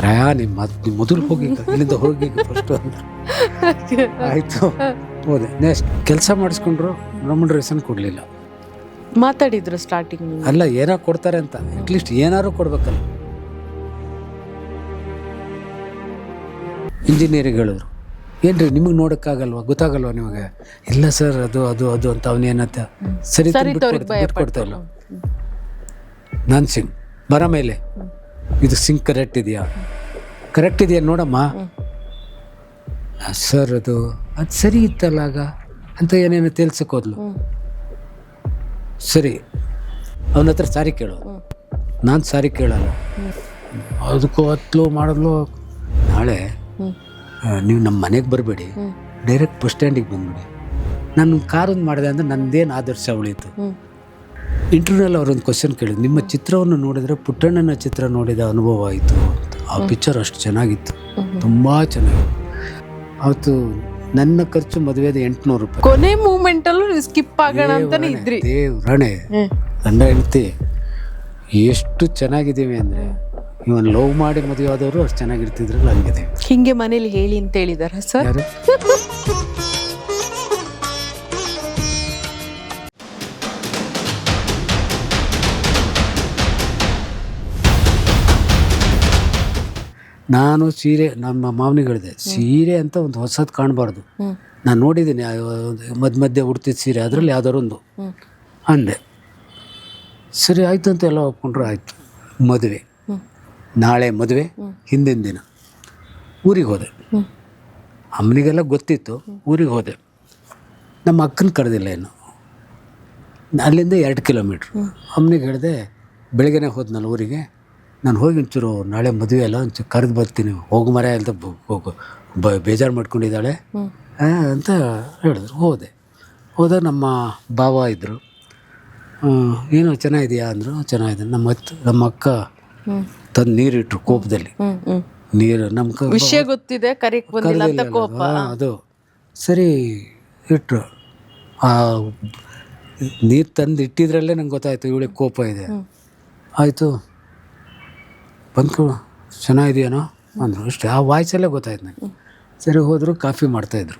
ರಾಯ ನಿಮ್ಮ ಮೊದಲು ಹೋಗಿ ಇಲ್ಲಿಂದ ಹೋಗಿ ಫಸ್ಟ್ ಅಂದರು. ಆಯಿತು ಹೋದೆ. ನೆಕ್ಸ್ಟ್ ಕೆಲಸ ಮಾಡಿಸ್ಕೊಂಡ್ರು, ರೆಮ್ಯುನರೇಷನ್ ಕೊಡಲಿಲ್ಲ. ಮಾತಾಡಿದ್ರು ಸ್ಟಾರ್ಟಿಂಗ್? ಅಲ್ಲ, ಏನೋ ಕೊಡ್ತಾರೆ ಅಂತ, ಅಟ್ಲೀಸ್ಟ್ ಏನಾದ್ರು ಕೊಡ್ಬೇಕಲ್ಲ. ಇಂಜಿನಿಯರಿಂಗ್ ಹೇಳಿದ್ರು, ಏನ್ರಿ ನಿಮಗೆ ನೋಡೋಕ್ಕಾಗಲ್ವಾ, ಗೊತ್ತಾಗಲ್ವಾ ನಿಮಗೆ? ಇಲ್ಲ ಸರ್, ಅದು ಅದು ಅದು ಅಂತ ಅವನೇನತ್ತ ಸರಿ ಬಿಟ್ಕೊಡ್ತಾ ಇಲ್ಲ. ನಾನು ಸಿಂಗ್ ಬರ ಮೇಲೆ ಇದು ಸಿಂಕ್ ಕರೆಕ್ಟ್ ಇದೆಯಾ ನೋಡಮ್ಮ. ಸರ್ ಅದು ಸರಿ ಇತ್ತಲ್ಲ ಆಗ ಅಂತ ಏನೇನು ತೇಲ್ಸಕ್ಕೆ ಹೋದ್ಲು. ಸರಿ, ಅವನ ಹತ್ರ ಸಾರಿ ಕೇಳು. ನಾನು ಸಾರಿ ಕೇಳಲ್ಲ. ಅದಕ್ಕೂ ಹತ್ಲು ಮಾಡಿದ್ಲು. ನಾಳೆ ನೀವು ನಮ್ಮ ಮನೆಗೆ ಬರಬೇಡಿ, ಡೈರೆಕ್ಟ್ ಬಸ್ ಸ್ಟ್ಯಾಂಡಿಗೆ ಬಂದ್ಬಿಡಿ. ನಾನು ಕಾರೊಂದು ಮಾಡಿದೆ ಅಂದರೆ ನನ್ನದೇನು ಆದರ್ಶ ಉಳೀತು. ಇಂಟರ್ವ್ಯೂನಲ್ಲಿ ಅವರೊಂದು ಕ್ವಶನ್ ಕೇಳಿದ್ರು, ನಿಮ್ಮ ಚಿತ್ರವನ್ನು ನೋಡಿದರೆ ಪುಟ್ಟಣ್ಣನ ಚಿತ್ರ ನೋಡಿದ ಅನುಭವ ಆಯಿತು ಅಂತ. ಆ ಪಿಕ್ಚರ್ ಅಷ್ಟು ಚೆನ್ನಾಗಿತ್ತು, ತುಂಬ ಚೆನ್ನಾಗಿತ್ತು. ಅವತ್ತು ನನ್ನ ಖರ್ಚು ಮದುವೆದ 800 ರೂಪಾಯಿ. ಕೊನೆ ಮೂಮೆಂಟ್ ಅಲ್ಲೂ ಸ್ಕಿಪ್ ಆಗೋಣ ಅಂತಾನೆ ಇದ್ರಿ. ದೇವ್ರಣೆ, ಗಂಡ ಹೆಂಡತಿ ಎಷ್ಟು ಚೆನ್ನಾಗಿದ್ದೀವಿ ಅಂದರೆ, ಇವನ್ ಲವ್ ಮಾಡಿ ಮದುವೆ ಆದವರು ಅಷ್ಟು ಚೆನ್ನಾಗಿರ್ತಿದ್ರಲ್ಲ ಹಂಗಿದೆ. ಹಿಂಗೆ ಮನೇಲಿ ಹೇಳಿ ಅಂತ ಹೇಳಿದಾರ ಸರ್? ಯಾರು? ನಾನು ಸೀರೆ ನಮ್ಮ ಮಾವನಿಗೆ ಹೇಳಿದೆ, ಸೀರೆ ಅಂತ ಒಂದು ಹೊಸದು ಕಾಣಬಾರ್ದು. ನಾನು ನೋಡಿದ್ದೀನಿ ಮಧ್ಯೆ ಉಡ್ತಿದ್ದ ಸೀರೆ, ಅದರಲ್ಲಿ ಯಾವ್ದಾರು ಒಂದು ಅಂದೆ. ಸರಿ ಆಯಿತು ಅಂತ ಎಲ್ಲ ಒಪ್ಕೊಂಡ್ರು. ಆಯಿತು, ಮದುವೆ. ನಾಳೆ ಮದುವೆ, ಹಿಂದಿನ ದಿನ ಊರಿಗೆ ಹೋದೆ. ಅಮ್ಮನಿಗೆಲ್ಲ ಗೊತ್ತಿತ್ತು. ಊರಿಗೆ ಹೋದೆ. ನಮ್ಮ ಅಕ್ಕನ ಕರೆದಿಲ್ಲ ಇನ್ನು. ಅಲ್ಲಿಂದ 2 ಕಿಲೋಮೀಟ್ರ್. ಅಮ್ಮನಿಗೆ ಹೇಳಿದೆ, ಬೆಳಗ್ಗೆನೇ ಹೋದ್ನಲ್ಲ ಊರಿಗೆ, ನಾನು ಹೋಗಿ ಒಂಚೂರು ನಾಳೆ ಮದುವೆ ಅಲ್ಲ, ಒಂಚೂರು ಕರೆದು ಬರ್ತೀನಿ, ಹೋಗು ಮರ ಅಂತ ಬೇಜಾರು ಮಾಡ್ಕೊಂಡಿದ್ದಾಳೆ ಅಂತ ಹೇಳಿದ್ರು. ಹೋದಾಗ ನಮ್ಮ ಭಾವ ಇದ್ದರು. ಏನು ಚೆನ್ನಾಗಿದೆಯಾ ಅಂದರು. ಚೆನ್ನಾಗಿದೆ. ನಮ್ಮ ಅಕ್ಕ ತಂದು ನೀರಿಟ್ರು ಕೋಪದಲ್ಲಿ. ನೀರು ನಮ್ಮ ವಿಷಯ ಗೊತ್ತಿದೆ, ಕರೆಕ್ಟ್ ಬಂದಿಲ್ಲ ಅಂತ ಕೋಪ. ಅದು ಸರಿ ಇಟ್ರು. ಆ ನೀರು ತಂದು ಇಟ್ಟಿದ್ರಲ್ಲೇ ನಂಗೆ ಗೊತ್ತಾಯಿತು ಇವಳಿಗೆ ಕೋಪ ಇದೆ. ಆಯಿತು, ಬಂದ್ಕೊ ಚೆನ್ನಾಗಿದೆಯೇನೋ ಅಂದರು. ಅಷ್ಟೇ, ಆ ವಾಯ್ಸಲ್ಲೇ ಗೊತ್ತಾಯ್ತು ನನಗೆ. ಸರಿ ಹೋದರು, ಕಾಫಿ ಮಾಡ್ತಾಯಿದ್ರು.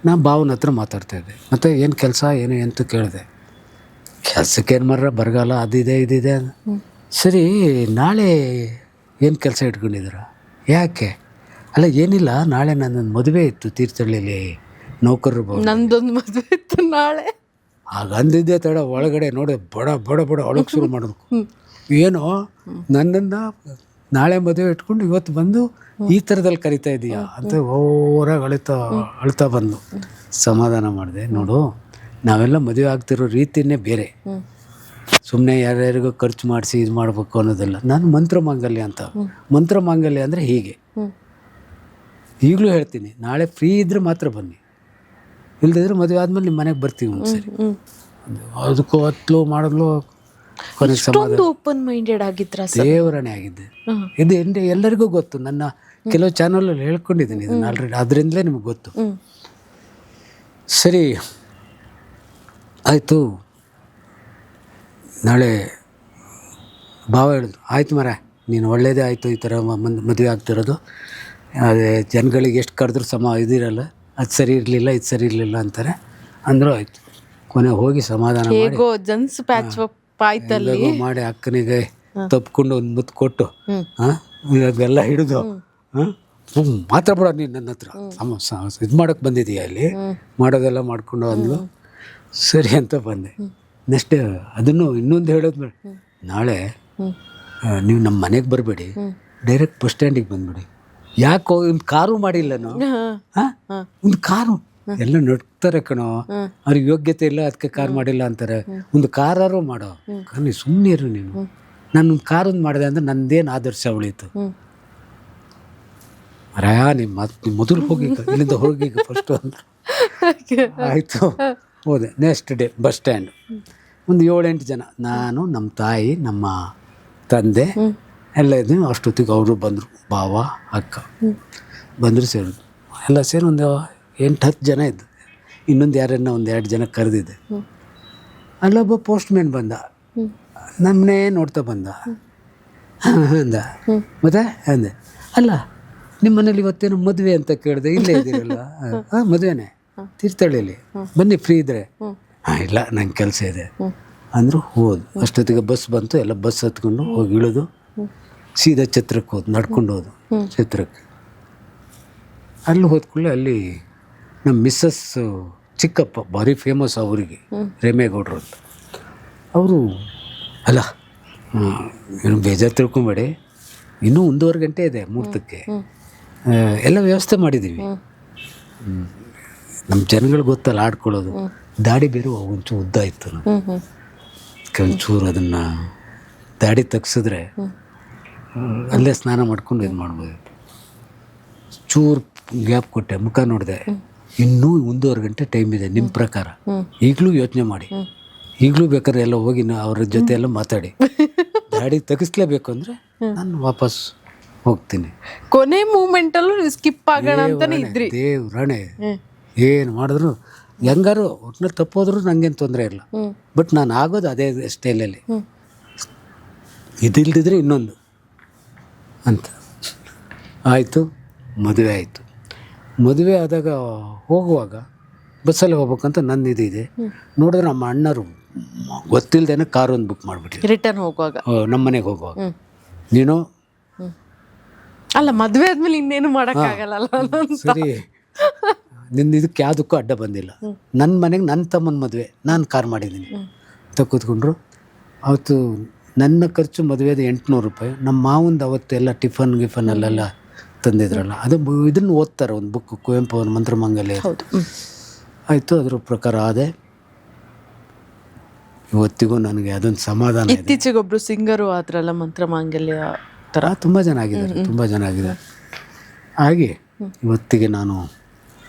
ನಾನು ಭಾವನ ಹತ್ರ ಮಾತಾಡ್ತಾಯಿದ್ದೆ. ಮತ್ತು ಏನು ಕೆಲಸ ಏನು ಅಂತ ಕೇಳಿದೆ. ಕೆಲಸಕ್ಕೇನು ಮರ್ರ, ಬರಗಾಲ ಅದಿದೆ ಇದಿದೆ. ಸರಿ, ನಾಳೆ ಏನು ಕೆಲಸ ಇಟ್ಕೊಂಡಿದ್ದೀರ? ಯಾಕೆ? ಅಲ್ಲ ಏನಿಲ್ಲ, ನಾಳೆ ನನ್ನೊಂದು ಮದುವೆ ಇತ್ತು ತೀರ್ಥಹಳ್ಳಿಲಿ, ನೌಕರರು. ನಂದೊಂದು ಮದುವೆ ಇತ್ತು ನಾಳೆ. ಆಗ ಅಂದಿದ್ದೆ ತಡ ಒಳಗಡೆ ನೋಡಿ ಬಡ ಬಡ ಬಡ ಒಳಗೆ ಶುರು ಮಾಡೋದು. ಏನೋ ನನ್ನನ್ನು ನಾಳೆ ಮದುವೆ ಇಟ್ಕೊಂಡು ಇವತ್ತು ಬಂದು ಈ ಥರದಲ್ಲಿ ಕರಿತಾ ಇದೀಯಾ ಅಂತ ಓರಾಗಿ ಅಳ್ತಾ ಬಂದು ಸಮಾಧಾನ ಮಾಡಿದೆ. ನೋಡು, ನಾವೆಲ್ಲ ಮದುವೆ ಆಗ್ತಿರೋ ರೀತಿಯೇ ಬೇರೆ. ಸುಮ್ಮನೆ ಯಾರ್ಯಾರಿಗೂ ಖರ್ಚು ಮಾಡಿಸಿ ಇದು ಮಾಡಬೇಕು ಅನ್ನೋದಿಲ್ಲ. ನಾನು ಮಂತ್ರ ಮಾಂಗಲ್ಯ ಅಂತ. ಮಂತ್ರ ಮಾಂಗಲ್ಯ ಅಂದರೆ ಹೀಗೆ. ಈಗಲೂ ಹೇಳ್ತೀನಿ, ನಾಳೆ ಫ್ರೀ ಇದ್ದರೆ ಮಾತ್ರ ಬನ್ನಿ, ಇಲ್ಲದಿದ್ರೆ ಮದುವೆ ಆದಮೇಲೆ ನಿಮ್ಮ ಮನೆಗೆ ಬರ್ತೀವಿ ಒಂದ್ಸರಿ. ಅದಕ್ಕೂ ಹತ್ಲು ಮಾಡಿದ್ಲು. ಕೊನೆಗೆ ಸಮಾಧಾನ. ಓಪನ್ ಮೈಂಡೆಡ್ ಆಗಿದ್ರ? ದೇವರಣೆ ಆಗಿದ್ದೆ. ಇದು ಎಲ್ಲರಿಗೂ ಗೊತ್ತು. ನನ್ನ ಕೆಲವು ಚಾನಲಲ್ಲಿ ಹೇಳ್ಕೊಂಡಿದ್ದೀನಿ ಇದನ್ನು ಆಲ್ರೆಡಿ, ಅದರಿಂದಲೇ ನಿಮಗೆ ಗೊತ್ತು. ಸರಿ ಆಯಿತು. ನಾಳೆ ಭಾವ ಹೇಳಿದ್ರು, ಆಯ್ತು ಮರ, ನೀನು ಒಳ್ಳೇದೇ ಆಯಿತು ಈ ಥರ ಮದುವೆ ಆಗ್ತಿರೋದು. ಅದೇ ಜನಗಳಿಗೆ ಎಷ್ಟು ಕರೆದ್ರೂ ಇದಿರಲ್ಲ, ಅದು ಸರಿ ಇರಲಿಲ್ಲ ಇದು ಸರಿ ಇರಲಿಲ್ಲ ಅಂತಾರೆ ಅಂದರೂ. ಆಯಿತು, ಕೊನೆ ಹೋಗಿ ಸಮಾಧಾನ ಮಾಡಿ ಅಕ್ಕನಿಗೆ ತಪ್ಪಿಕೊಂಡು ಒಂದು ಮುತ್ತು ಕೊಟ್ಟು ಇವಾಗೆಲ್ಲ ಹಿಡಿದು ಮಾತಾಡ್ಬೇಡ ನೀನು ನನ್ನ ಹತ್ರ ಇದು ಮಾಡೋಕ್ಕೆ ಬಂದಿದೀಯ, ಇಲ್ಲಿ ಮಾಡೋದೆಲ್ಲ ಮಾಡ್ಕೊಂಡು ಅಂದ್ಲು. ಸರಿ ಅಂತ ಬಂದೆ. ನೆಕ್ಸ್ಟ್ ಅದನ್ನು ಇನ್ನೊಂದು ಹೇಳೋದು, ನಾಳೆ ನೀವು ನಮ್ಮ ಮನೆಗೆ ಬರಬೇಡಿ, ಡೈರೆಕ್ಟ್ ಬಸ್ ಸ್ಟ್ಯಾಂಡಿಗೆ ಬಂದ್ಬಿಡಿ. ಯಾಕೋ ಒಂದು ಕಾರು ಮಾಡಿಲ್ಲ ನಾವು? ಒಂದು ಕಾರು ಎಲ್ಲ ನಡ್ತಾರೆ ಕಣೋ, ಅವ್ರಿಗೆ ಯೋಗ್ಯತೆ ಇಲ್ಲ ಅದಕ್ಕೆ ಕಾರ್ ಮಾಡಿಲ್ಲ ಅಂತಾರೆ. ಒಂದು ಕಾರಾರು ಮಾಡೋ, ನೀನು ಸುಮ್ಮನೆ ಇರು. ನೀನು ನಾನೊಂದು ಕಾರೊಂದು ಮಾಡಿದೆ ಅಂದರೆ ನನ್ನದೇನು ಆದರ್ಶ ಉಳೀತು. ರಾಯ ನಿಮ್ಮ ಮೊದಲು ಹೋಗಿ ಇಲ್ಲಿಂದ ಹೋಗಿ ಫಸ್ಟ್ ಅಂದರು. ಆಯಿತು, ಹೋದೆ. Next day bus stand. ಒಂದು 7-8 ಜನ, ನಾನು, ನಮ್ಮ ತಾಯಿ, ನಮ್ಮ ತಂದೆ ಎಲ್ಲ ಇದ್ದೀವಿ. ಅಷ್ಟೊತ್ತಿಗೆ ಅವರು ಬಂದರು, ಭಾವ ಅಕ್ಕ ಬಂದರು. ಸೇರಿದ್ರು ಎಲ್ಲ ಸೇರಿ ಒಂದು 8-10 ಜನ ಇದ್ದು. ಇನ್ನೊಂದು ಯಾರನ್ನ ಒಂದು 2 ಜನ ಕರೆದಿದ್ದೆ. ಅಲ್ಲೊಬ್ಬ ಪೋಸ್ಟ್ ಮ್ಯಾನ್ ಬಂದ, ನಮ್ಮನ್ನೇ ನೋಡ್ತಾ ಬಂದ. ಅಂದ. ಮತ್ತೆ ಅಂದೆ, ಅಲ್ಲ ನಿಮ್ಮ ಮನೇಲಿ ಇವತ್ತೇನು ಮದುವೆ ಅಂತ ಕೇಳಿದೆ, ಇಲ್ಲೇ ಇದ್ದೀರಲ್ಲ. ಹಾಂ ಮದುವೆನೇ, ತೀರ್ಥಹಳ್ಳಿಯಲ್ಲಿ, ಬನ್ನಿ ಫ್ರೀ ಇದ್ದರೆ. ಹಾಂ ಇಲ್ಲ ನಂಗೆ ಕೆಲಸ ಇದೆ ಅಂದರು. ಹೋದು. ಅಷ್ಟೊತ್ತಿಗೆ ಬಸ್ ಬಂತು, ಎಲ್ಲ ಬಸ್ ಹತ್ಕೊಂಡು ಹೋಗಿ ಇಳಿದು ಸೀದಾ ಛತ್ರಕ್ಕೆ ಹೋದು, ನಡ್ಕೊಂಡು ಹೋದು ಛತ್ರಕ್ಕೆ. ಅಲ್ಲಿ ಹೋದ್ಕೊಳ್ಳಿ ಅಲ್ಲಿ ನಮ್ಮ ಮಿಸ್ಸಸ್ ಚಿಕ್ಕಪ್ಪ, ಭಾರಿ ಫೇಮಸ್ ಅವರಿಗೆ, ರೇಮೇಗೌಡರು ಅಂತ. ಅವರು ಅಲ್ಲ ಏನು ಬೇಜಾರು ತಿಳ್ಕೊಬೇಡಿ, ಇನ್ನೂ 1.5 ಗಂಟೆ ಇದೆ ಮುಹೂರ್ತಕ್ಕೆ, ಎಲ್ಲ ವ್ಯವಸ್ಥೆ ಮಾಡಿದ್ದೀವಿ. ನಮ್ಮ ಜನಗಳಿಗೆ ಗೊತ್ತಲ್ಲ ಆಡ್ಕೊಳ್ಳೋದು. ದಾಡಿ ಬೇರೆ ಒಂಚೂರು ಉದ್ದ ಇತ್ತು, ಒಂಚೂರು ಅದನ್ನು ದಾಡಿ ತೆಗ್ಸಿದ್ರೆ ಅಲ್ಲೇ ಸ್ನಾನ ಮಾಡ್ಕೊಂಡು ಇದು ಮಾಡ್ಬೋದು. ಚೂರು ಗ್ಯಾಪ್ ಕೊಟ್ಟೆ, ಮುಖ ನೋಡಿದೆ, ಇನ್ನೂ 1.5 ಗಂಟೆ ಟೈಮ್ ಇದೆ ನಿಮ್ಮ ಪ್ರಕಾರ, ಈಗಲೂ ಯೋಚನೆ ಮಾಡಿ, ಈಗಲೂ ಬೇಕಾದ್ರೆ ಎಲ್ಲ ಹೋಗಿ ಅವ್ರ ಜೊತೆ ಎಲ್ಲ ಮಾತಾಡಿ, ಗಾಡಿ ತೆಗಿಸ್ಲೇಬೇಕು ಅಂದರೆ ನಾನು ವಾಪಸ್ ಹೋಗ್ತೀನಿ. ಕೊನೆ ಮೂಮೆಂಟಲ್ಲೂ ನೀವು ಸ್ಕಿಪ್ ಆಗೋಣ ಅಂತಾನೆ ಇದ್ರಿ. ದೇವ್ರಾಣೆ ಏನು ಮಾಡಿದ್ರು ಹೆಂಗಾರು ಒಟ್ಟಿನಲ್ಲಿ ತಪ್ಪೋದ್ರು ನನಗೇನು ತೊಂದರೆ ಇಲ್ಲ, ಬಟ್ ನಾನು ಆಗೋದು ಅದೇ ಸ್ಟೈಲಲ್ಲಿ, ಇದಿಲ್ದಿದ್ರೆ ಇನ್ನೊಂದು ಅಂತ. ಆಯಿತು, ಮದುವೆ ಆಯಿತು. ಮದುವೆ ಆದಾಗ ಹೋಗುವಾಗ ಬಸ್ಸಲ್ಲಿ ಹೋಗ್ಬೇಕಂತ ನನ್ನ ಇದಿದೆ. ನೋಡಿದ್ರೆ ನಮ್ಮ ಅಣ್ಣರು ಗೊತ್ತಿಲ್ಲದೇನೆ ಕಾರೊಂದು ಬುಕ್ ಮಾಡಿಬಿಟ್ರಿ ರಿಟರ್ನ್ ಹೋಗುವಾಗ, ನಮ್ಮ ಮನೆಗೆ ಹೋಗುವಾಗ. ನೀನು ಅಲ್ಲ ಮದುವೆ ಆದ್ಮೇಲೆ ಇನ್ನೇನು ಮಾಡೋಕ್ಕಾಗಲ್ಲ. ಸರಿ, ನಿನ್ನ ಇದಕ್ಕೆ ಯಾವುದಕ್ಕೂ ಅಡ್ಡ ಬಂದಿಲ್ಲ. ನನ್ನ ಮನೆಗೆ ನನ್ನ ತಮ್ಮನ ಮದುವೆ ನಾನು ಕಾರ್ ಮಾಡಿದ್ದೀನಿ ಅಂತ ಕೂತ್ಕೊಂಡ್ರು. ಅವತ್ತು ನನ್ನ ಖರ್ಚು ಮದುವೆದು 800 ರೂಪಾಯಿ. ನಮ್ಮ ಮಾವಂದು ಅವತ್ತು ಎಲ್ಲ ಟಿಫನ್ ಗಿಫನ್ ಅಲ್ಲೆಲ್ಲ ತಂದಿದ್ರಲ್ಲ, ಅದು ಇದನ್ನು ಓದ್ತಾರೆ, ಒಂದು ಬುಕ್, ಕುವೆಂಪು ಅವ್ರ ಮಂತ್ರಮಾಂಗಲ್ಯ. ಆಯಿತು, ಅದ್ರ ಪ್ರಕಾರ ಆದೆ. ಇವತ್ತಿಗೂ ನನಗೆ ಅದೊಂದು ಸಮಾಧಾನ. ಇತ್ತೀಚೆಗೊಬ್ರು ಸಿಂಗರು ಆದ್ರಲ್ಲ ಮಂತ್ರಮಾಂಗಲ್ಯ ಥರ, ತುಂಬ ಜನ ಆಗಿದ್ದಾರೆ, ತುಂಬ ಜನ ಆಗಿದ್ದಾರೆ. ಹಾಗೆ ಇವತ್ತಿಗೆ ನಾನು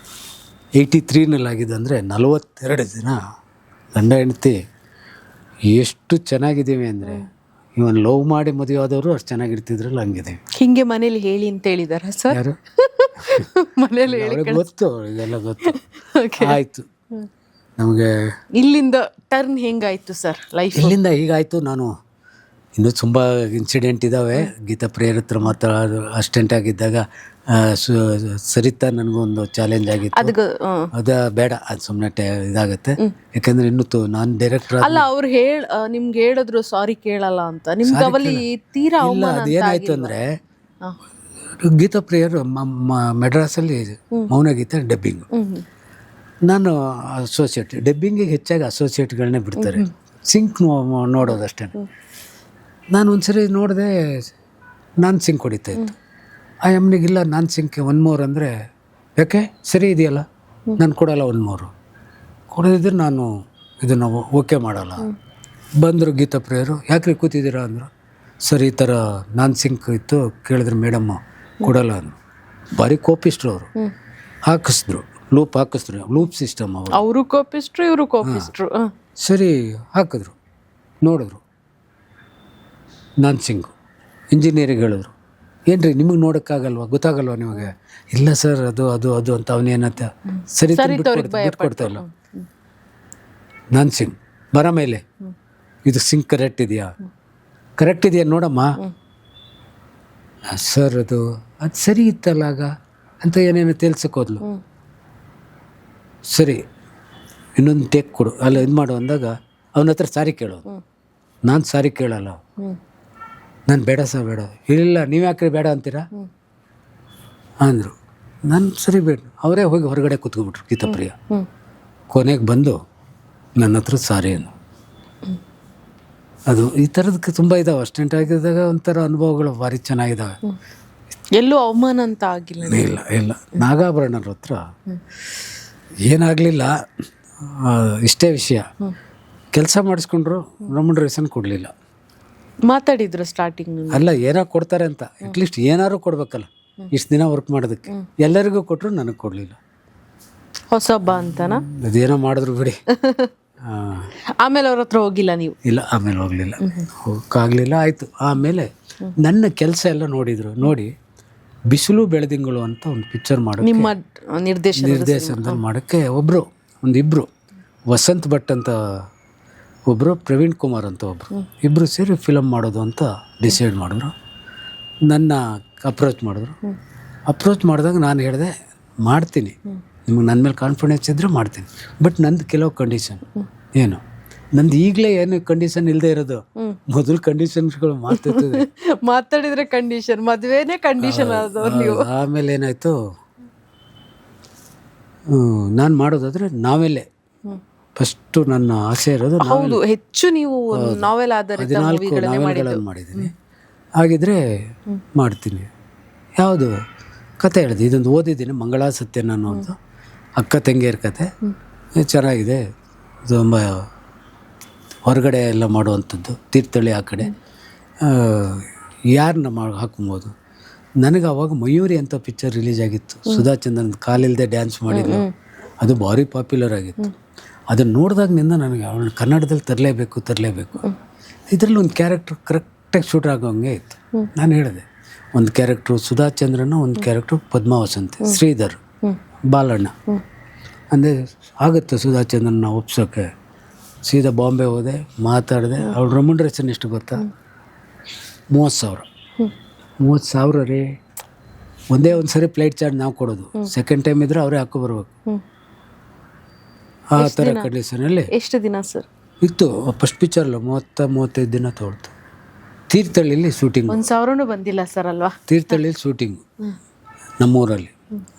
83ನಲ್ಲಿ ಆಗಿದೆ ಅಂದರೆ 42 ದಿನ ಗಂಡ ಹೆಂಡತಿ ಎಷ್ಟು ಚೆನ್ನಾಗಿದ್ದೀವಿ ಅಂದರೆ, ಇವನ್ ಲವ್ ಮಾಡಿ ಮದುವೆ ಆದವರು ಅಷ್ಟು ಚೆನ್ನಾಗಿರ್ತಿದ್ರಲ್ಲ ಹಂಗಿದೆ. ಹಿಂಗೆ ಮನೇಲಿ ಹೇಳಿ ಅಂತ ಹೇಳಿದಾರ ಸರ್? ಯಾರು ಮನೇಲಿ ಹೇಳಿ ಗೊತ್ತು, ಇದೆಲ್ಲ ಗೊತ್ತು. ಆಯಿತು, ನಮಗೆ ಇಲ್ಲಿಂದ ಟರ್ನ್ ಹೆಂಗಾಯ್ತು ಸರ್ ಲೈಫ್? ಇಲ್ಲಿಂದ ಹೀಗಾಯಿತು. ನಾನು ಇನ್ನೂ ತುಂಬ ಇನ್ಸಿಡೆಂಟ್ ಇದ್ದಾವೆ. ಗೀತಾ ಪ್ರಿಯರ ಹತ್ರ ಮಾತ್ರ ಅಸಿಸ್ಟೆಂಟ್ ಆಗಿದ್ದಾಗ ಸರಿತಾ ನನಗೊಂದು ಚಾಲೆಂಜ್ ಆಗಿತ್ತು. ಅದು ಬೇಡ, ಅದು ಸುಮ್ಮನೆ ಇದಾಗುತ್ತೆ. ಯಾಕಂದ್ರೆ ಇನ್ನೂ ನಾನು ಡೈರೆಕ್ಟರ್ ಅಲ್ಲ, ಅವ್ರು ನಿಮ್ಗೆ ಹೇಳಿದ್ರು ಸಾರಿ ಕೇಳಲ್ಲ ಅಂತ, ನಿಮ್ಗೆ ಅವಲ್ಲಿ ತೀರಾ ಅವಮಾನ ಅದು ಏನಾಯ್ತು ಅಂದರೆ, ಗೀತಾ ಪ್ರಿಯರು ಮೆಡ್ರಾಸಲ್ಲಿ ಮೌನಗೀತೆ ಡಬ್ಬಿಂಗು, ನಾನು ಅಸೋಸಿಯೇಟ್. ಡಬ್ಬಿಂಗಿಗೆ ಹೆಚ್ಚಾಗಿ ಅಸೋಸಿಯೇಟ್ಗಳನ್ನೇ ಬಿಡ್ತಾರೆ, ಸಿಂಕ್ ನೋಡೋದಷ್ಟೇ. ನಾನು ಒಂದ್ಸರಿ ನೋಡಿದೆ, ನಾನು ಸಿಂಕ್ ಹೊಡಿತಾ ಇತ್ತು. ಆ ಎಮ್ನಿಗಿಲ್ಲ, ನಾನು ಸಿಂಕ್ 1 more ಅಂದರೆ, ಯಾಕೆ ಸರಿ ಇದೆಯಲ್ಲ, ನಾನು ಕೊಡಲ್ಲ 1 more. ಕೊಡೋದಿದ್ರೆ ನಾನು ಇದನ್ನು ಓಕೆ ಮಾಡಲ್ಲ. ಬಂದರು ಗೀತಾ ಪ್ರಿಯರು, ಯಾಕ್ರಿ ಕೂತಿದ್ದೀರಾ ಅಂದರು. ಸರ್ ಈ ಥರ ನಾನು ಸಿಂಕ್ ಇತ್ತು, ಕೇಳಿದ್ರೆ ಮೇಡಮ್ಮು ಕೊಡಲ್ಲ ಅಂದರು. ಭಾರಿ ಕೋಪಿಸ್ಟ್ರು ಅವರು. ಹಾಕಿಸಿದ್ರು, ಲೂಪ್ ಹಾಕಿಸಿದ್ರು, ಲೂಪ್ ಸಿಸ್ಟಮ್ ಅವರು ಕೋಪಿಸ್ಟ್ರು, ಇವರು ಕೋಪಿಸ್ಟ್ರು. ಸರಿ ಹಾಕಿದ್ರು, ನೋಡಿದ್ರು ನಾನು ಸಿಂಗು. ಇಂಜಿನಿಯರಿಂಗ್ ಹೇಳಿದ್ರು, ಏನ್ರಿ ನಿಮಗೆ ನೋಡೋಕ್ಕಾಗಲ್ವಾ, ಗೊತ್ತಾಗಲ್ವಾ ನಿಮಗೆ? ಇಲ್ಲ ಸರ್, ಅದು ಅದು ಅದು ಅಂತ ಅವನೇನಂತ ಸರಿ ಬಿಟ್ಕೊಡ್ತಾ ಇಲ್ಲ. ನಾನು ಸಿಂಗ್ ಬರ ಮೇಲೆ ಇದು ಸಿಂಕ್ ಕರೆಕ್ಟ್ ಇದೆಯಾ, ಕರೆಕ್ಟ್ ಇದೆಯಾ ನೋಡಮ್ಮ. ಸರ್ ಅದು ಸರಿ ಇತ್ತಲ್ಲ ಆಗ ಅಂತ ಏನೇನೋ ತಿಳಿಸೋಕೋದ್ಲು. ಸರಿ ಇನ್ನೊಂದು ಟೇಕ್ ಕೊಡು, ಅಲ್ಲ ಇದು ಮಾಡು ಅಂದಾಗ ಅವನ ಹತ್ರ ಸಾರಿ ಕೇಳೋದು. ನಾನು ಸಾರಿ ಕೇಳಲ್ಲ, ನಾನು ಬೇಡ ಸರ್ ಬೇಡ. ಇಲ್ಲ ನೀವು ಯಾಕೆ ಬೇಡ ಅಂತೀರಾ ಅಂದರು. ನಾನು ಸರಿ ಬೇಡ, ಅವರೇ ಹೋಗಿ ಹೊರಗಡೆ ಕೂತ್ಕೊಬಿಟ್ರು ಗೀತಾ ಪ್ರಿಯ. ಕೊನೆಗೆ ಬಂದು ನನ್ನ ಹತ್ರ ಸಾರಿ ಅಂದರು. ಅದು ಈ ಥರದಕ್ಕೆ ತುಂಬ ಇದ್ದಾವೆ. ಅಸ್ಟೆಂಟ್ ಆಗಿದ್ದಾಗ ಒಂಥರ ಅನುಭವಗಳು ಭಾರಿ ಚೆನ್ನಾಗಿದ್ದಾವೆ. ಎಲ್ಲೂ ಅವಮಾನ ಅಂತ ಆಗಿಲ್ಲ? ಇಲ್ಲ ಇಲ್ಲ, ನಾಗಾಭರಣರ ಹತ್ರ ಏನಾಗಲಿಲ್ಲ. ಇಷ್ಟೇ ವಿಷಯ, ಕೆಲಸ ಮಾಡಿಸ್ಕೊಂಡ್ರು, ರೆಮ್ಯುನರೇಷನ್ ಕೊಡಲಿಲ್ಲ. ಮಾತಾಡಿದ್ರು ಸ್ಟಾರ್ಟಿಂಗ್? ಅಲ್ಲ, ಏನೋ ಕೊಡ್ತಾರೆ ಅಂತ, ಅಟ್ಲೀಸ್ಟ್ ಏನಾದ್ರು ಕೊಡ್ಬೇಕಲ್ಲ, ಇಷ್ಟು ದಿನ ವರ್ಕ್ ಮಾಡೋದಕ್ಕೆ. ಎಲ್ಲರಿಗೂ ಕೊಟ್ಟರು, ನನಗೆ ಕೊಡಲಿಲ್ಲ. ಹೊಸಬ್ಬ ಅಂತನಾ? ಅದೇನೋ ಮಾಡಿದ್ರು ಬಿಡಿ. ಆಮೇಲೆ ಅವ್ರ ಹತ್ರ ಹೋಗಿಲ್ಲ ನೀವು? ಇಲ್ಲ, ಆಮೇಲೆ ಹೋಗಲಿಲ್ಲ, ಹೋಗೋಕ್ಕಾಗಲಿಲ್ಲ. ಆಯಿತು. ಆಮೇಲೆ ನನ್ನ ಕೆಲಸ ಎಲ್ಲ ನೋಡಿದರು. ನೋಡಿ, ಬಿಸಿಲು ಬೆಳದಿಂಗಳು ಅಂತ ಒಂದು ಪಿಕ್ಚರ್ ಮಾಡೋಕ್ಕೆ, ನಿಮ್ಮ ನಿರ್ದೇಶನದಲ್ಲಿ ಮಾಡೋಕ್ಕೆ ಒಂದಿಬ್ಬರು ವಸಂತ್ ಭಟ್ ಅಂತ ಒಬ್ಬರು, ಪ್ರವೀಣ್ ಕುಮಾರ್ ಅಂತ ಒಬ್ಬರು, ಇಬ್ಬರು ಸೇರಿ ಫಿಲಮ್ ಮಾಡೋದು ಅಂತ ಡಿಸೈಡ್ ಮಾಡಿದ್ರು. ನನ್ನ ಅಪ್ರೋಚ್ ಮಾಡಿದ್ರು. ಅಪ್ರೋಚ್ ಮಾಡಿದಾಗ ನಾನು ಹೇಳಿದೆ ಮಾಡ್ತೀನಿ, ನಿಮಗೆ ನನ್ನ ಮೇಲೆ ಕಾನ್ಫಿಡೆನ್ಸ್ ಇದ್ದರೆ ಮಾಡ್ತೀನಿ, ಬಟ್ ನಂದು ಕೆಲವು ಕಂಡೀಷನ್. ಏನು ನಂದು ಈಗಲೇ ಏನು ಕಂಡೀಷನ್ ಇಲ್ಲದೆ ಇರೋದು, ಮೊದಲು ಕಂಡೀಷನ್ಸ್ಗಳು ಮಾತಾಡ್ತಿದ್ದೆ. ಮಾತಾಡಿದ್ರೆ ಕಂಡೀಷನ್, ಮದುವೆನೇ ಕಂಡೀಷನ್ ಆದವ್ರು ನೀವು. ಆಮೇಲೆ ಏನಾಯಿತು, ನಾನು ಮಾಡೋದಾದರೆ ನಾವೆಲ್ಲೇ ಫಸ್ಟು ನನ್ನ ಆಸೆ ಇರೋದು. ಹೌದು, ಹೆಚ್ಚು ನೀವು ನಾವೆಲ್ ಆಧಾರಿತ 14 ನಾವೆಲ್ಗಳನ್ನು ಮಾಡಿದ್ದೀನಿ. ಹಾಗಿದ್ರೆ ಮಾಡ್ತೀನಿ. ಯಾವುದು ಕತೆ ಹೇಳಿದೆ, ಇದೊಂದು ಓದಿದ್ದೀನಿ, ಮಂಗಳಾ ಸತ್ಯನ ಅನ್ನೋದು ಅಕ್ಕ ತಂಗಿಯರ ಕತೆ. ಚೆನ್ನಾಗಿದೆ, ತುಂಬ ಹೊರಗಡೆ ಎಲ್ಲ ಮಾಡುವಂಥದ್ದು, ತೀರ್ಥಹಳ್ಳಿ ಆ ಕಡೆ ಯಾರನ್ನ ಹಾಕ್ಬೋದು. ನನಗೆ ಅವಾಗ ಮಯೂರಿ ಅಂತ ಪಿಕ್ಚರ್ ರಿಲೀಸ್ ಆಗಿತ್ತು, ಸುಧಾ ಚಂದ್ರನ್ ಕಾಲಿಲ್ಲದೆ ಡ್ಯಾನ್ಸ್ ಮಾಡಿದ್ದು, ಅದು ಭಾರಿ ಪಾಪ್ಯುಲರ್ ಆಗಿತ್ತು. ಅದನ್ನು ನೋಡಿದಾಗಿನಿಂದ ನನಗೆ ಅವಳು ಕನ್ನಡದಲ್ಲಿ ತರಲೇಬೇಕು. ಇದರಲ್ಲಿ ಒಂದು ಕ್ಯಾರೆಕ್ಟರ್ ಕರೆಕ್ಟಾಗಿ ಶೂಟ್ ಆಗೋಂಗೆ ಇತ್ತು. ನಾನು ಹೇಳಿದೆ, ಒಂದು ಕ್ಯಾರೆಕ್ಟ್ರು ಸುಧಾ ಚಂದ್ರನ, ಒಂದು ಕ್ಯಾರೆಕ್ಟ್ರು ಪದ್ಮಾವಸಂತಿ, ಶ್ರೀಧರ್, ಬಾಲಣ್ಣ. ಅಂದರೆ ಆಗುತ್ತೆ ಸುಧಾ ಚಂದ್ರನ ಒಪ್ಸೋಕ್ಕೆ. ಸೀದಾ ಬಾಂಬೆ ಹೋದೆ, ಮಾತಾಡಿದೆ. ಅವ್ಳು ರೆಮ್ಯುನರೇಷನ್ ಎಷ್ಟು ಗೊತ್ತಾ? 30,000 ರೀ. ಒಂದೇ ಒಂದು ಸರಿ ಫ್ಲೈಟ್ ಚಾರ್ಜ್ ನಾವು ಕೊಡೋದು, ಸೆಕೆಂಡ್ ಟೈಮ್ ಇದ್ರೆ ಅವರೇ ಹಾಕೋ ಬರ್ಬೇಕು. ಆ ಥರ ಕಂಡೀಷನಲ್ಲಿ ಎಷ್ಟು ದಿನ ಸರ್ ಇತ್ತು. ಫಸ್ಟ್ ಪಿಕ್ಚರ್ಲು 30-35 ದಿನ ತೊಗೊಳ್ತು. ತೀರ್ಥಹಳ್ಳಿಲಿ ಶೂಟಿಂಗ್. 1,000 ಬಂದಿಲ್ಲ ಸರ್ ಅಲ್ವಾ? ತೀರ್ಥಹಳ್ಳಿಲಿ ಶೂಟಿಂಗು, ನಮ್ಮೂರಲ್ಲಿ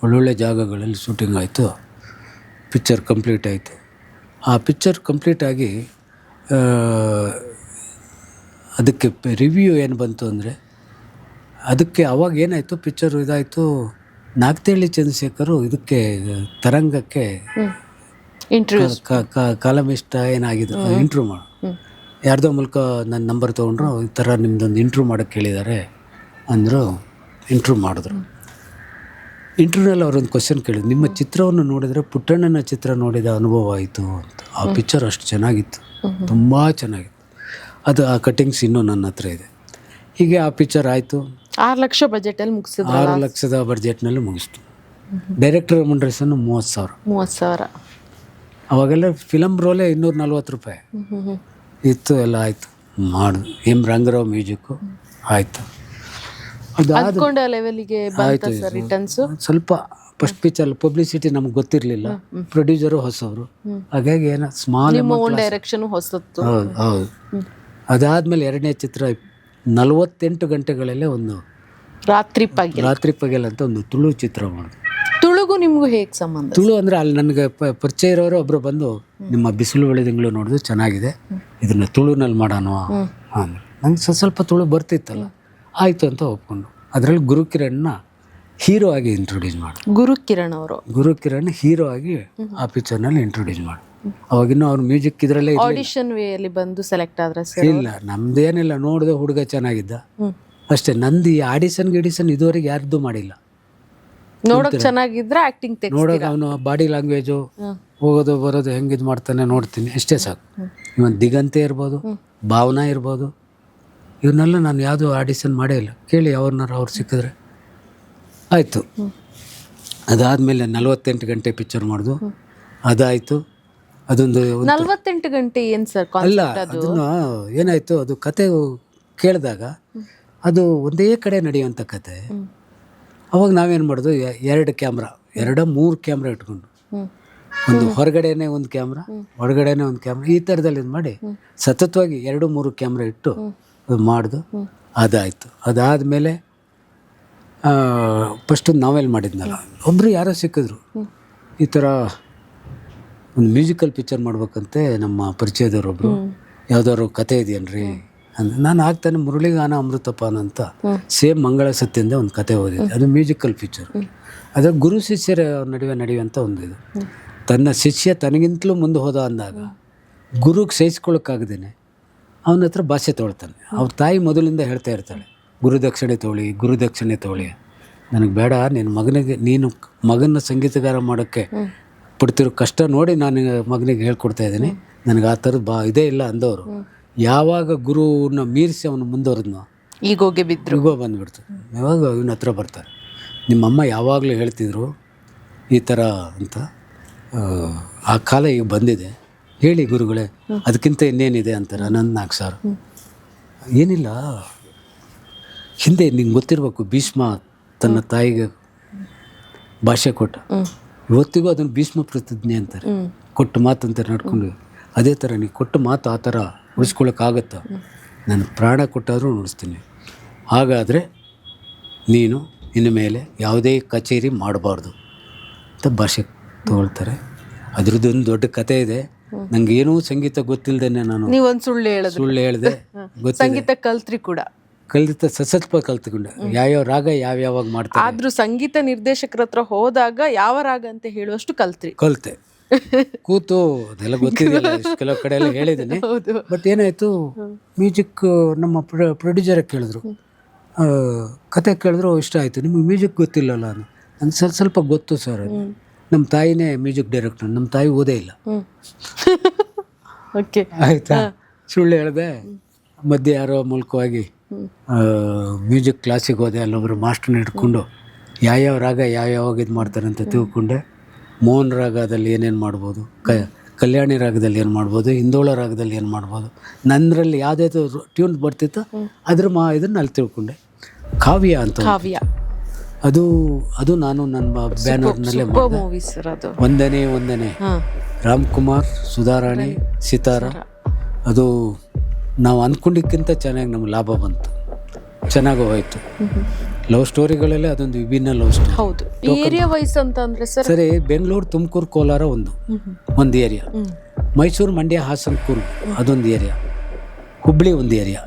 ಒಳ್ಳೊಳ್ಳೆ ಜಾಗಗಳಲ್ಲಿ ಶೂಟಿಂಗ್ ಆಯಿತು. ಪಿಕ್ಚರ್ ಕಂಪ್ಲೀಟ್ ಆಯಿತು. ಆ ಪಿಕ್ಚರ್ ಕಂಪ್ಲೀಟಾಗಿ ಅದಕ್ಕೆ ರಿವ್ಯೂ ಏನು ಬಂತು ಅಂದರೆ, ಅದಕ್ಕೆ ಅವಾಗ ಏನಾಯಿತು, ಪಿಕ್ಚರು ಇದಾಯಿತು. ನಾಗ್ತಿಹಳ್ಳಿ ಚಂದ್ರಶೇಖರು ಇದಕ್ಕೆ ತರಂಗಕ್ಕೆ ಇಂಟರ್ವ್ಯೂ ಕಾಲಮಿಷ್ಟ ಏನಾಗಿದ್ರು ಇಂಟ್ರ್ಯೂ ಮಾಡು, ಯಾರ್ದೋ ಮೂಲಕ ನನ್ನ ನಂಬರ್ ತೊಗೊಂಡ್ರು, ಈ ಥರ ನಿಮ್ಮದೊಂದು ಇಂಟ್ರ್ಯೂ ಮಾಡೋಕ್ಕೆ ಕೇಳಿದ್ದಾರೆ ಅಂದರು. ಇಂಟ್ರ್ಯೂ ಮಾಡಿದ್ರು. ಇಂಟರ್ವ್ಯೂನಲ್ಲಿ ಅವರೊಂದು ಕ್ವಶನ್ ಕೇಳಿದ್ರು, ನಿಮ್ಮ ಚಿತ್ರವನ್ನು ನೋಡಿದರೆ ಪುಟ್ಟಣ್ಣನ ಚಿತ್ರ ನೋಡಿದ ಅನುಭವ ಆಯಿತು ಅಂತ. ಆ ಪಿಕ್ಚರ್ ಅಷ್ಟು ಚೆನ್ನಾಗಿತ್ತು, ತುಂಬ ಚೆನ್ನಾಗಿತ್ತು. ಅದು ಆ ಕಟ್ಟಿಂಗ್ಸ್ ಇನ್ನೂ ನನ್ನ ಹತ್ರ ಇದೆ. ಹೀಗೆ ಆ ಪಿಕ್ಚರ್ ಆಯಿತು. 6 ಲಕ್ಷ ಬಜೆಟಲ್ಲಿ ಮುಗಿಸಿದ್ರು. 6 ಲಕ್ಷದ ಬಡ್ಜೆಟ್ನಲ್ಲಿ ಮುಗಿಸ್ತು. Director remuneration 30,000. ಅವಾಗೆಲ್ಲ ಫಿಲಮ್ ರೋಲೇ 240 ರೂಪಾಯಿ ಇತ್ತು. ಎಲ್ಲ ಆಯಿತು, ಮಾಡಿದ್ರು. ಎಂ ರಂಗರಾವ್ ಮ್ಯೂಸಿಕ್ಕು ಆಯಿತು. ಅದ್ಕೊಂಡ ಲೆವೆಲ್ಗೆ ಬಂತ ಸರ್ ರಿಟರ್ನ್ಸ್. ಸ್ವಲ್ಪ ಫಸ್ಟ್ ಪಿಕ್ಚರ್ ಪಬ್ಲಿಸಿಟಿ ನಮ್ಗೆ ಗೊತ್ತಿರಲಿಲ್ಲ, ಪ್ರೊಡ್ಯೂಸರು ಹೊಸವರು, ಹಾಗಾಗಿ ಏನೋ ಸ್ಮಾಲ್ ಡೈರೆಕ್ಷನ್ ಹೊಸತ್ತು. ಹೌದು. ಅದಾದಮೇಲೆ ಎರಡನೇ ಚಿತ್ರ 48 ಗಂಟೆಗಳಲ್ಲೇ ಒಂದು ರಾತ್ರಿ ಪಗೆಲ್ ಅಂತ ಒಂದು ತುಳು ಚಿತ್ರ ಮಾಡಿದ್ರು. ತುಳುಗೂ ನಿಮಗೂ ಹೇಗೆ ಸಂಬಂಧ? ತುಳು ಅಂದರೆ ಅಲ್ಲಿ ನನಗೆ ಪರಿಚಯ ಇರೋರು ಒಬ್ಬರು ಬಂದು, ನಿಮ್ಮ ಬಿಸಿಲು ಬೆಳೆದಿಂಗಳು ನೋಡಿದ್ರು ಚೆನ್ನಾಗಿದೆ, ಇದನ್ನು ತುಳುನಲ್ಲಿ ಮಾಡೋಣ ಅಂದರೆ ನಂಗೆ ಸ್ವಲ್ಪ ತುಳು ಬರ್ತಿತ್ತಲ್ಲ, ಆಯಿತು ಅಂತ ಒಪ್ಕೊಂಡು ಅದರಲ್ಲಿ ಗುರುಕಿರಣ್ನ ಹೀರೋ ಆಗಿ ಇಂಟ್ರೊಡ್ಯೂಸ್ ಮಾಡಿ. ಗುರುಕಿರಣ್ ಹೀರೋ ಆಗಿ ಆ ಪಿಕ್ಚರ್ನಲ್ಲಿ ಇಂಟ್ರೊಡ್ಯೂಸ್ ಮಾಡಿ. ಅವಾಗಿನ್ನೂ ಅವ್ರ ಮ್ಯೂಸಿಕ್ ಇದರಲ್ಲೇ ಆಡಿಷನ್ ವೇಯಲ್ಲಿ ಬಂದು ಸೆಲೆಕ್ಟ್ ಆದ್ರೆ ಇಲ್ಲ, ನಮ್ದೇನಿಲ್ಲ, ನೋಡಿದೆ ಹುಡುಗ ಚೆನ್ನಾಗಿದ್ದ ಅಷ್ಟೇ. ನಂದು ಈ ಗಿಡಿಷನ್ ಇದುವರೆಗೆ ಯಾರ್ದು ಮಾಡಿಲ್ಲ. ನೋಡೋಕೆ ಚೆನ್ನಾಗಿದ್ರೆ ಆಕ್ಟಿಂಗ್ ನೋಡೋಕೆ ಅವನು ಬಾಡಿ ಲ್ಯಾಂಗ್ವೇಜು, ಹೋಗೋದು ಬರೋದು ಹೆಂಗಿದು ಮಾಡ್ತಾನೆ ನೋಡ್ತೀನಿ, ಅಷ್ಟೇ ಸಾಕು. ಇವನ್ ದಿಗಂತೆ ಇರ್ಬೋದು, ಭಾವನಾ ಇರ್ಬೋದು, ಇವನ್ನೆಲ್ಲ ನಾನು ಯಾವುದೂ ಆಡಿಷನ್ ಮಾಡೇ ಇಲ್ಲ. ಕೇಳಿ ಅವ್ರು ಸಿಕ್ಕಿದ್ರೆ ಆಯಿತು. ಅದಾದಮೇಲೆ 48 ಗಂಟೆ ಪಿಕ್ಚರ್ ಮಾಡೋದು, ಅದಾಯಿತು. ಅದೊಂದು 48 ಗಂಟೆ ಏನು ಸರ್? ಅಲ್ಲ, ಅದನ್ನು ಏನಾಯಿತು, ಅದು ಕತೆ ಕೇಳಿದಾಗ ಅದು ಒಂದೇ ಕಡೆ ನಡೆಯುವಂಥ ಕತೆ. ಅವಾಗ ನಾವೇನು ಮಾಡೋದು, 2 ಕ್ಯಾಮ್ರಾ, 3 ಕ್ಯಾಮ್ರಾ ಇಟ್ಕೊಂಡು, ಒಂದು ಹೊರಗಡೆನೇ ಒಂದು ಕ್ಯಾಮ್ರಾ, ಹೊರಗಡೆನೇ ಒಂದು ಕ್ಯಾಮ್ರಾ, ಈ ಥರದಲ್ಲಿ ಇದು ಮಾಡಿ ಸತತವಾಗಿ 2-3 ಕ್ಯಾಮ್ರಾ ಇಟ್ಟು ಮಾಡ್ದು. ಅದಾಯಿತು. ಅದಾದಮೇಲೆ ಫಸ್ಟ್ ನಾವೆಲ್ ಮಾಡಿದ್ನಲ್ಲ, ಒಬ್ಬರು ಯಾರೋ ಸಿಕ್ಕಿದ್ರು, ಈ ಥರ ಒಂದು ಮ್ಯೂಸಿಕಲ್ ಪಿಕ್ಚರ್ ಮಾಡ್ಬೇಕಂತೆ ನಮ್ಮ ಪರಿಚಯದವರೊಬ್ಬರು, ಯಾವುದಾದ್ರು ಕತೆ ಇದೆಯನ್ರಿ ಅಂದ್ರೆ ನಾನು ಆಗ್ತಾನೆ ಮುರಳಿಗಾನ ಅಮೃತಪಾನ ಅಂತ ಸೇಮ್ ಮಂಗಳ ಸತ್ಯದಿಂದ ಒಂದು ಕತೆ ಓದಿದೆ. ಅದು ಮ್ಯೂಸಿಕಲ್ ಪಿಕ್ಚರ್. ಅದರ ಗುರು ಶಿಷ್ಯರ ನಡುವೆ ನಡೆಯುವಂಥ ಒಂದು ಇದು. ತನ್ನ ಶಿಷ್ಯ ತನಗಿಂತಲೂ ಮುಂದೆ ಹೋದ ಅಂದಾಗ ಗುರುಗೆ ಸಹಿಸ್ಕೊಳ್ಳೋಕ್ಕಾಗದೇನೆ ಅವನ ಹತ್ರ ಭಾಷೆ ತೊಳ್ತಾನೆ. ಅವ್ರ ತಾಯಿ ಮೊದಲಿಂದ ಹೇಳ್ತಾ ಇರ್ತಾಳೆ, ಗುರುದಕ್ಷಿಣೆ ತೊಗೊಳ್ಳಿ. ನನಗೆ ಬೇಡ, ನೀನು ಮಗನ ಸಂಗೀತಗಾರ ಮಾಡೋಕ್ಕೆ ಪಡ್ತಿರೋ ಕಷ್ಟ ನೋಡಿ ನಾನು ಮಗನಿಗೆ ಹೇಳ್ಕೊಡ್ತಾ ಇದ್ದೀನಿ, ನನಗೆ ಆ ಥರದ್ದು ಇದೇ ಇಲ್ಲ ಅಂದವರು ಯಾವಾಗ ಗುರುನ ಮೀರಿಸಿ ಅವನು ಮುಂದುವರೆದ್ನೋ ಈಗೋ ಬಂದುಬಿಡ್ತು. ಯಾವಾಗ ಇವನ ಹತ್ರ ಬರ್ತಾರೆ, ನಿಮ್ಮಮ್ಮ ಯಾವಾಗಲೂ ಹೇಳ್ತಿದ್ರು ಈ ಥರ ಅಂತ, ಆ ಕಾಲ ಈಗ ಬಂದಿದೆ, ಹೇಳಿ ಗುರುಗಳೇ ಅದಕ್ಕಿಂತ ಇನ್ನೇನಿದೆ ಅಂತಾರೆ. 4,000 ಏನಿಲ್ಲ, ಹಿಂದೆ ನಿಂಗೆ ಗೊತ್ತಿರಬೇಕು, ಭೀಷ್ಮ ತನ್ನ ತಾಯಿಗೆ ಭಾಷೆ ಕೊಟ್ಟ. ಇವತ್ತಿಗೂ ಅದನ್ನು ಭೀಷ್ಮ ಪ್ರತಿಜ್ಞೆ ಅಂತಾರೆ, ಕೊಟ್ಟು ಮಾತು ಅಂತ ನಡ್ಕೊಂಡು. ಅದೇ ಥರ ನೀವು ಕೊಟ್ಟು ಮಾತು ಆ ಥರ ಉಳಿಸ್ಕೊಳಕ್ಕಾಗತ್ತಾ? ನಾನು ಪ್ರಾಣ ಕೊಟ್ಟಾದರೂ ಉಳಿಸ್ತೀನಿ. ಹಾಗಾದರೆ ನೀನು ಇನ್ನು ಮೇಲೆ ಯಾವುದೇ ಕಚೇರಿ ಮಾಡಬಾರ್ದು ಅಂತ ಭಾಷೆ ತೊಗೊಳ್ತಾರೆ. ಅದ್ರದ್ದೊಂದು ದೊಡ್ಡ ಕತೆ ಇದೆ. ನಂಗೆ ಏನೂ ಸಂಗೀತ ಗೊತ್ತಿಲ್ಲದೇನೆ ನಾನು ನೀವೊಂದು ಸುಳ್ಳು ಹೇಳಿದೆ. ಸಂಗೀತ ಕಲ್ತ್ರಿ ಕೂಡ? ಕಲಿತ ಸ್ವಲ್ಪ ಕಲ್ತ್ಕೊಂಡೆ, ಯಾವ್ಯಾವ ರಾಗ ಯಾವ್ಯಾವಾಗ ಮಾಡ್ತಾರೆ. ಆದ್ರೂ ಸಂಗೀತ ನಿರ್ದೇಶಕರ ಹತ್ರ ಹೋದಾಗ ಯಾವ ರಾಗ ಅಂತ ಹೇಳುವಷ್ಟು ಕಲ್ತೆ. ಕೂತು ಅದೆಲ್ಲ ಗೊತ್ತಿದೆಯಲ್ಲ, ಕೆಲವು ಕಡೆ ಎಲ್ಲ ಹೇಳಿದ್ದೀನಿ. ಬಟ್ ಏನಾಯ್ತು, ಮ್ಯೂಸಿಕ್ ನಮ್ಮ ಪ್ರೊಡ್ಯೂಸರ್ ಕೇಳಿದ್ರು, ಕತೆ ಕೇಳಿದ್ರು, ಇಷ್ಟ ಆಯಿತು. ನಿಮಗೆ ಮ್ಯೂಸಿಕ್ ಗೊತ್ತಿಲ್ಲಲ್ಲ? ನಂಗೆ ಸ್ವಲ್ಪ ಗೊತ್ತು ಸರ್. ನಮ್ಮ ತಾಯಿನೇ ಮ್ಯೂಸಿಕ್ ಡೈರೆಕ್ಟರ್, ನಮ್ಮ ತಾಯಿ ಓದೇ ಇಲ್ಲ. ಆಯಿತಾ, ಸುಳ್ಳು ಹೇಳಿದೆ. ಮಧ್ಯೆ ಯಾರೋ ಮೂಲಕವಾಗಿ ಮ್ಯೂಸಿಕ್ ಕ್ಲಾಸಿಗೆ ಹೋದೆ. ಅಲ್ಲೊಬ್ಬರು ಮಾಸ್ಟರ್ನ ಹಿಡ್ಕೊಂಡು ಯಾವ್ಯಾವ ರಾಗ ಯಾವ್ಯಾವಾಗ ಇದು ಮಾಡ್ತಾರೆ ಅಂತ ತಿಳ್ಕೊಂಡೆ. ಮೋಹನ್ ರಾಗದಲ್ಲಿ ಏನೇನು ಮಾಡ್ಬೋದು, ಕಲ್ಯಾಣಿ ರಾಗದಲ್ಲಿ ಏನು ಮಾಡ್ಬೋದು, ಹಿಂದೋಳ ರಾಗದಲ್ಲಿ ಏನು ಮಾಡ್ಬೋದು, ನನ್ನರಲ್ಲಿ ಯಾವುದೇ ಟ್ಯೂನ್ ಬರ್ತಿತ್ತು ಅದ್ರ ಇದನ್ನು ಅಲ್ಲಿ ತಿಳ್ಕೊಂಡೆ. ಕಾವ್ಯ ಅಂತ ಅದು ನಾನು ನನ್ನ ಬ್ಯಾನರ್ನಲ್ಲೇ ಮಾಡಿದೆ. ಒಂದನೇ ರಾಮ್ಕುಮಾರ್, ಸುಧಾರಾಣಿ, ಸಿತಾರ. ಅದು ನಾವು ಅಂದ್ಕೊಂಡಿದ್ದಕ್ಕಿಂತ ಚೆನ್ನಾಗಿ ನಮ್ಗೆ ಲಾಭ ಬಂತು, ಚೆನ್ನಾಗಿ ಹೋಯ್ತು. ಲವ್ ಸ್ಟೋರಿಗಳಲ್ಲೇ ಅದೊಂದು ವಿಭಿನ್ನ ಲವ್ ಸ್ಟೋರಿ. ಹೌದು. ಏರಿಯಾ ವೈಸ್ ಅಂತ ಅಂದ್ರೆ ಸರಿ, ಬೆಂಗಳೂರು, ತುಮಕೂರು, ಕೋಲಾರ ಒಂದು ಏರಿಯಾ, ಮೈಸೂರು, ಮಂಡ್ಯ, ಹಾಸನ, ಕೂರ್ಗ್ ಅದೊಂದು ಏರಿಯಾ, ಹುಬ್ಳಿ ಒಂದು ಏರಿಯಾ,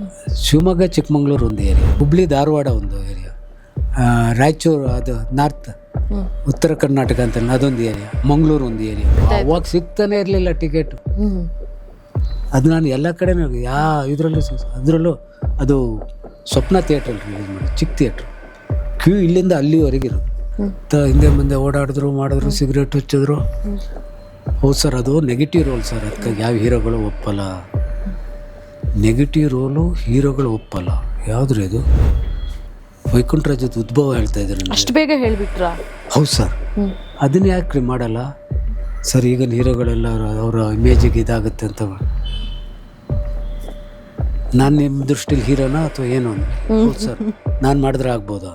ಶಿವಮೊಗ್ಗ, ಚಿಕ್ಕಮಂಗ್ಳೂರು ಒಂದು ಏರಿಯಾ, ಹುಬ್ಳಿ, ಧಾರವಾಡ ಒಂದು ಏರಿಯಾ, ರಾಯಚೂರು ಅದು ನಾರ್ತ್ ಉತ್ತರ ಕರ್ನಾಟಕ ಅಂತ ಅದೊಂದು ಏರಿಯಾ, ಮಂಗಳೂರು ಒಂದು ಏರಿಯಾ. ಅವಾಗ ಸಿಗ್ತಾನೆ ಇರಲಿಲ್ಲ ಟಿಕೆಟ್. ಅದು ನಾನು ಎಲ್ಲ ಕಡೆ ಅದರಲ್ಲೂ ಅದು ಸ್ವಪ್ನ ಥಿಯೇಟ್ರಲ್ಲಿ ರಿಲೀಸ್ ಮಾಡಿ, ಚಿಕ್ಕ ಥಿಯೇಟ್ರ್, ಕ್ಯೂ ಇಲ್ಲಿಂದ ಅಲ್ಲಿವರೆಗಿರೋದು. ಹಿಂದೆ ಮುಂದೆ ಮಾಡಿದ್ರು, ಸಿಗರೇಟ್ ಹಚ್ಚಿದ್ರು. ಹೌದು ಸರ್, ಅದು ನೆಗೆಟಿವ್ ರೋಲ್ ಸರ್. ಅದಕ್ಕಾಗಿ ಯಾವ ಹೀರೋಗಳು ಒಪ್ಪಲ್ಲ. ನೆಗೆಟಿವ್ ರೋಲು ಹೀರೋಗಳು ಒಪ್ಪಲ್ಲ. ಯಾವುದ್ರಿ ಅದು? ವೈಕುಂಠರಾಜದ ಉದ್ಭವ ಹೇಳ್ತಾ ಇದ್ದಾರೆ. ಅಷ್ಟು ಬೇಗ ಹೇಳಿಬಿಟ್ರ? ಹೌದು ಸರ್. ಅದನ್ನ ಯಾಕ್ರಿ ಮಾಡಲ್ಲ ಸರ್? ಈಗಿನ ಹೀರೋಗಳೆಲ್ಲ ಅವರ ಇಮೇಜಿಗೆ ಇದಾಗುತ್ತೆ ಅಂತ. ನಾನು ನಿಮ್ಮ ದೃಷ್ಟಿಲಿ ಹೀರೋನಾ ಅಥವಾ ಏನು? ಹೌದು ಸರ್, ನಾನು ಮಾಡಿದ್ರೆ ಆಗ್ಬೋದಾ?